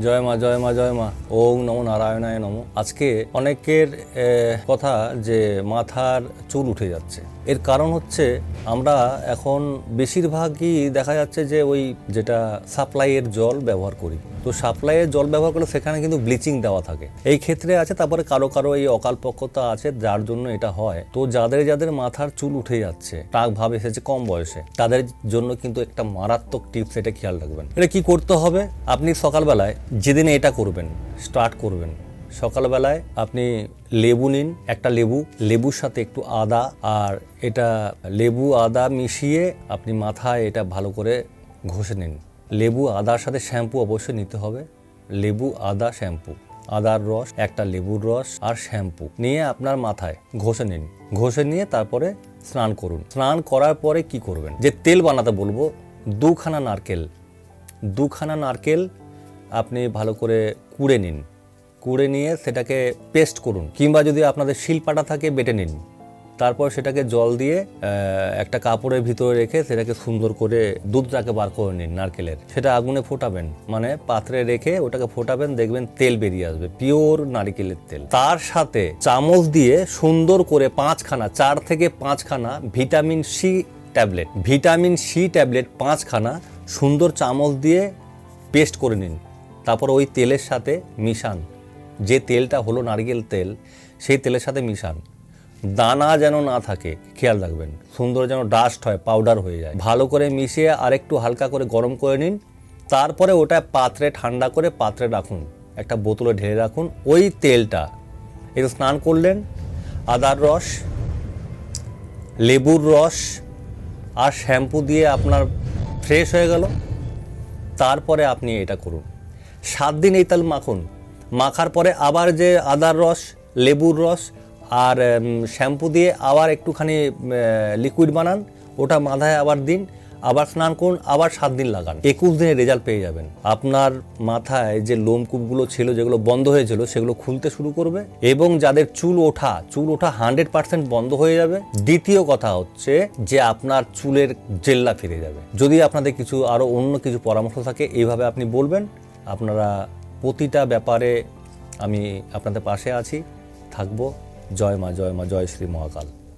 জয় মা জয় মা জয় মা ওম নমো নারায়ণায় নমো। আজকে অনেকের কথা যে মাথার চুল উঠে যাচ্ছে, এর কারণ হচ্ছে আমরা এখন বেশিরভাগই দেখা যাচ্ছে যে ওই যেটা সাপ্লাইয়ের জল ব্যবহার করি। তো সাপ্লাইয়ের জল ব্যবহার করলে সেখানে কিন্তু ব্লিচিং দেওয়া থাকে, এই ক্ষেত্রে আছে। তারপরে কারো কারো এই অকালপক্কতা আছে যার জন্য এটা হয়। তো যাদের যাদের মাথার চুল উঠে যাচ্ছে, টাক ভাব এসেছে কম বয়সে, তাদের জন্য কিন্তু একটা মারাত্মক টিপস, এটা খেয়াল রাখবেন। এটা কি করতে হবে? আপনি সকালবেলায় যেদিন এটা করবেন, স্টার্ট করবেন, সকালবেলায় আপনি লেবু নিন, একটা লেবুর সাথে একটু আদা, আর এটা লেবু আদা মিশিয়ে আপনি মাথায় এটা ভালো করে ঘষে নিন। লেবু আদার সাথে শ্যাম্পু অবশ্যই নিতে হবে। লেবু আদা শ্যাম্পু, আদার রস, একটা লেবুর রস আর শ্যাম্পু নিয়ে আপনার মাথায় ঘষে নিন। ঘষে নিয়ে তারপরে স্নান করুন। স্নান করার পরে কি করবেন, যে তেল বানাতে বলবো, দুখানা নারকেল আপনি ভালো করে কুড়ে নিন। কুড়ে নিয়ে সেটাকে পেস্ট করুন, কিংবা যদি আপনাদের শিলপাটা থাকে বেটে নিন। তারপর সেটাকে জল দিয়ে একটা কাপড়ের ভিতরে রেখে সেটাকে সুন্দর করে দুধটাকে বার করে নিন নারকেলের। সেটা আগুনে ফোটাবেন, মানে পাত্রে রেখে ওটাকে ফোটাবেন, দেখবেন তেল বেরিয়ে আসবে, পিওর নারকেলের তেল। তার সাথে চামচ দিয়ে সুন্দর করে 4 থেকে 5 খানা ভিটামিন সি ট্যাবলেট 5 খানা সুন্দর চামচ দিয়ে পেস্ট করে নিন। তারপর ওই তেলের সাথে মিশান, যে তেলটা হলো নারকেল তেল, সেই তেলের সাথে মিশান। দানা যেন না থাকে খেয়াল রাখবেন, সুন্দর যেন ডাস্ট হয়, পাউডার হয়ে যায়। ভালো করে মিশিয়ে আরেকটু হালকা করে গরম করে নিন। তারপরে ওটা পাত্রে ঠান্ডা করে পাত্রে রাখুন, একটা বোতলে ঢেলে রাখুন। ওই তেলটা একটু স্নান করলেন, আদার রস, লেবুর রস আর শ্যাম্পু দিয়ে আপনার ফ্রেশ হয়ে গেল। তারপরে আপনি এটা করুন, 7 দিন এই তেল মাখুন। মাখার পরে আবার যে আদার রস, লেবুর রস আর শ্যাম্পু দিয়ে আবার একটুখানি লিকুইড বানান, ওটা মাথায় আবার দিন, আবার স্নান করুন, আবার 7 দিন লাগান। 21 দিনে রেজাল্ট পেয়ে যাবেন। আপনার মাথায় যে লোমকূপগুলো ছিল, যেগুলো বন্ধ হয়েছিল, সেগুলো খুলতে শুরু করবে, এবং যাদের চুল ওঠা 100% বন্ধ হয়ে যাবে। দ্বিতীয় কথা হচ্ছে যে আপনার চুলের জেল্লা ফিরে যাবে। যদি আপনাদের কিছু আরও অন্য কিছু পরামর্শ থাকে, এইভাবে আপনি বলবেন। আপনারা প্রতিটা ব্যাপারে আমি আপনাদের পাশে আছি, থাকবো। জয় মা জয় মা, জয় শ্রী মহাকাল।